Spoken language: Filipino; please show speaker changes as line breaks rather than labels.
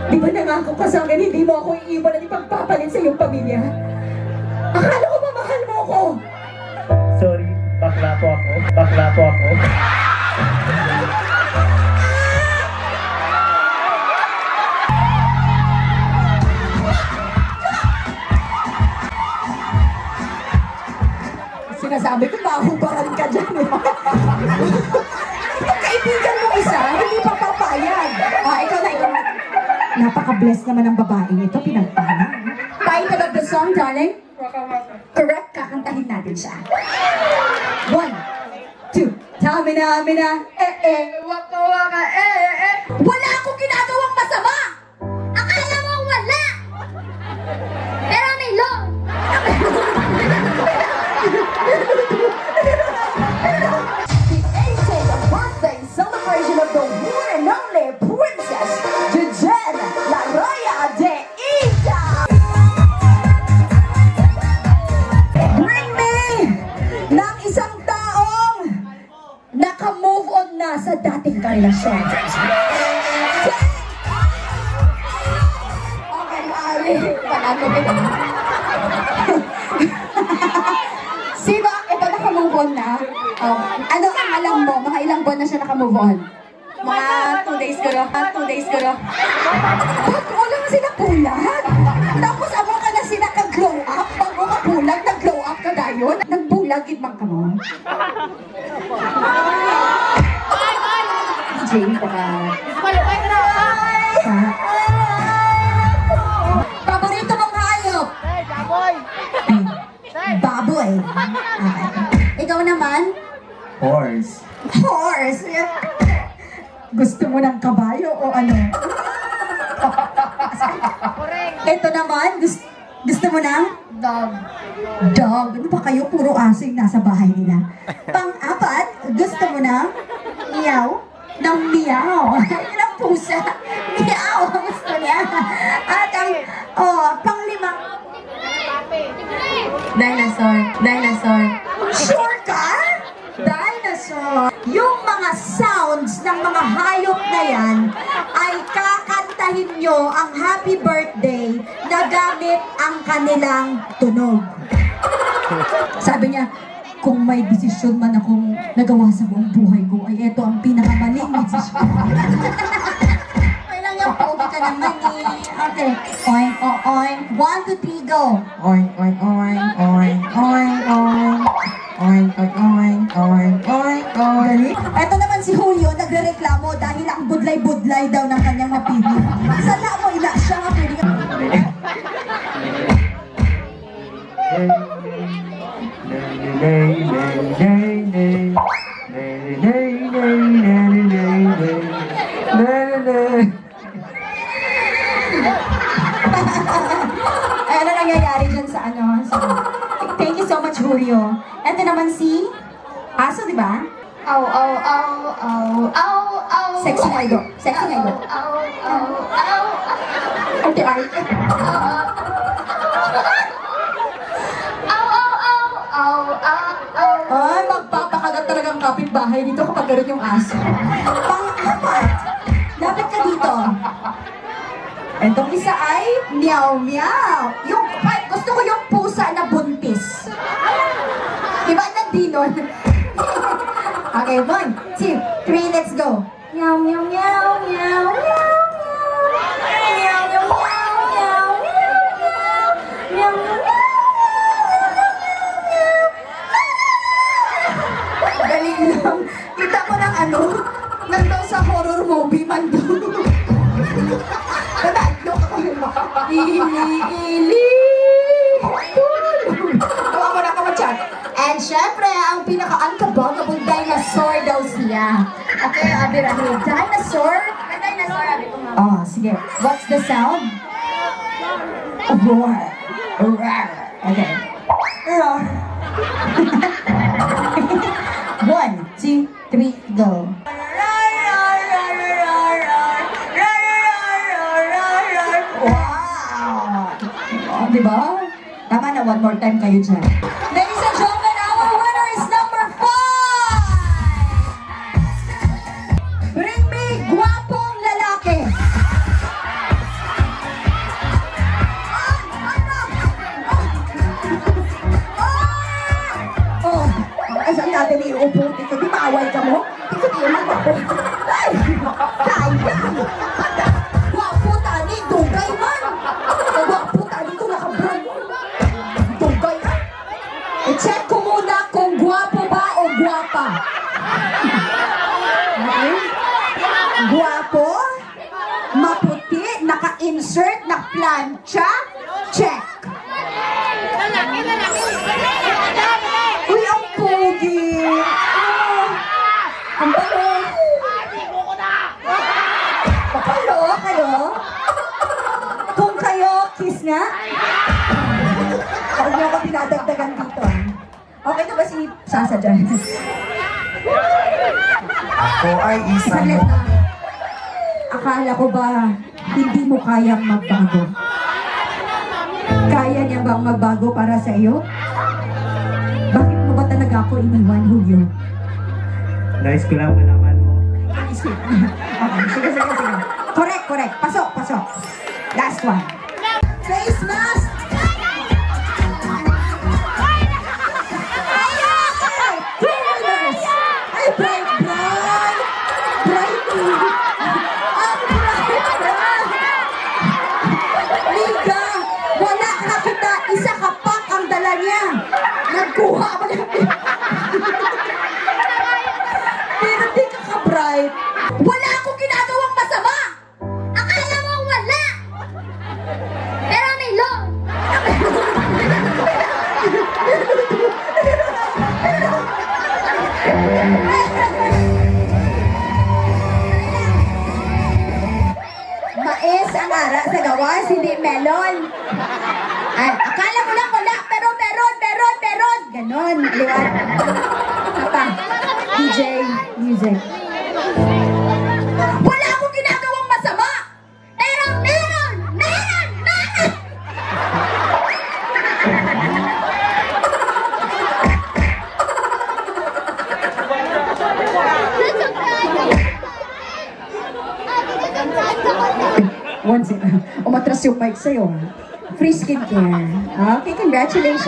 Di ba nangako ka sa akin, hindi mo ako iiwan at ipagpapalit sa iyong pamilya? Akala ko ba mahal mo ako?
Sorry, bakla po ako. Bakla po ako.
Sinasabi ko, mahubaran ka dyan. Yung kaibigan mo isa, hindi pa papayag. Ikaw na, ikaw na. Napaka-bless naman ng babaeng ito, pinagpala. Title of the song, darling? Correct, kakantahin natin siya. 1, 2, tamina, waka, waka, Wala akong ginagawang masama!
Akala mo wala! Pero may law!
The 80th birthday celebration of the one and only Princess DjDandan de Ida! Bring me ng isang taong naka-move on na sa dating karelasyon. Okay, Ali. Panalo kita. Sino? Ito naka-move on na? Ano ang alam mo? Mga ilang buwan na siya naka-move on? Mga 2 days ko. 2 days ko. Ba't wala nga sila pulag? Tapos amo ka na sila ka-glow up? Bago ka pulag, nag-glow up ka dayon? Nagbulag, itmang ka mo? DJ, baka... Paborito mong hayop? Baboy. Ikaw naman?
Horse.
Horse. Gusto mo ng kabayo o ano? Ito naman, gusto mo ng?
Dog.
Dog. Ano ba kayo? Puro aso yung nasa bahay nila. Pang-apat, gusto mo ng? Meow? Ng meow. Ilang pusa? Meow. Gusto niya. At ang, pang-lima. Dinosaur. Dinosaur. Sure ka? Dinosaur. Yung mga sounds ng mga hayop na yan ay kakantahin nyo ang happy birthday na gamit ang kanilang tunog. Sabi niya, kung may desisyon man akong nagawa sa buong buhay ko, ay ito ang pinakamaling desisyon. May lang yung pogi ka naman eh. Okay. Oink, oink. 1, 2, 3, go.
Oink, oink, oink, oink, oink, oink. Oink, oink, oink, oink, oink, oink.
Ito naman si Julio, nagre-reklamo dahil ang budlay-budlay daw ng kanyang napili. Sala mo, ina, siya nga pwede ka. Ay, ano nangyayari dyan sa ano? Thank you so much, Julio. Ito naman si Aso, di ba?
Ow, ow, ow, ow, ow, ow.
Sexy nga ito. Sexy nga ito.
Ow, ow, ow,
Arte, arte. Ay, magpapakagat talagang kapitbahay dito kapag gano'n yung aso. Pang-apat, lapit ka dito. Itong isa ay meow meow. Gusto ko yung pusa na buntis. Diba nandinon? Okay, 1, 2, 3, let's go. Meow meow meow meow meow meow. Meow meow meow meow meow meow meow. Galing lang. Kita ko ng ano, nandun sa horror movie man doon. Nanalo ko. Ili. Tawa mo na ka chat. And syempre, ang pinaka-untabogable dinosaur daw siya. Okay, abirahin. Dinosaur? May dinosaur, abi ko nga. Oh, sige. What's the sound? Roar. Roar. Okay. Roar. 1, 2, 3, go. Wow! Oh, di ba? Tama na, one more time kayo dyan. Ladies and gentlemen, our winner is number 5! Bring me gwapong lalaki! insert na plancha? Check. Uy, ang pogi. Ang balo. Papalo kayo? Kung kayo, kiss nga? Huwag niyo ako pinadagdagan dito. Okay na ba si Sasa dyan?
Ako ay isang
Saglit lang. Akala ko ba hindi mo kayang magbago? Kaya niya bang magbago para sa iyo? Bakit mo ba talaga ako iniwan, Julio?
Guys, ko lang malaman mo.
Okay, sige. Correct. Pasok. Last one. Face mask! Ay, bright! Liga, wala na kita, isa ka pak ang dala niya. Nagkuha pa niya. Pero di ka ka-bright. Wala akong ginagawang masama.
Akala mo wala! Pero may love!
Mais ang ara sa gawas, hindi melon. Ay, akala mo lang wala, pero meron. Ganon, liwan. Apa? DJ. Wala akong ginagawang masama.
Pero meron!
Once, umatras yung mic sa'yo. Free skincare. Okay, congratulations.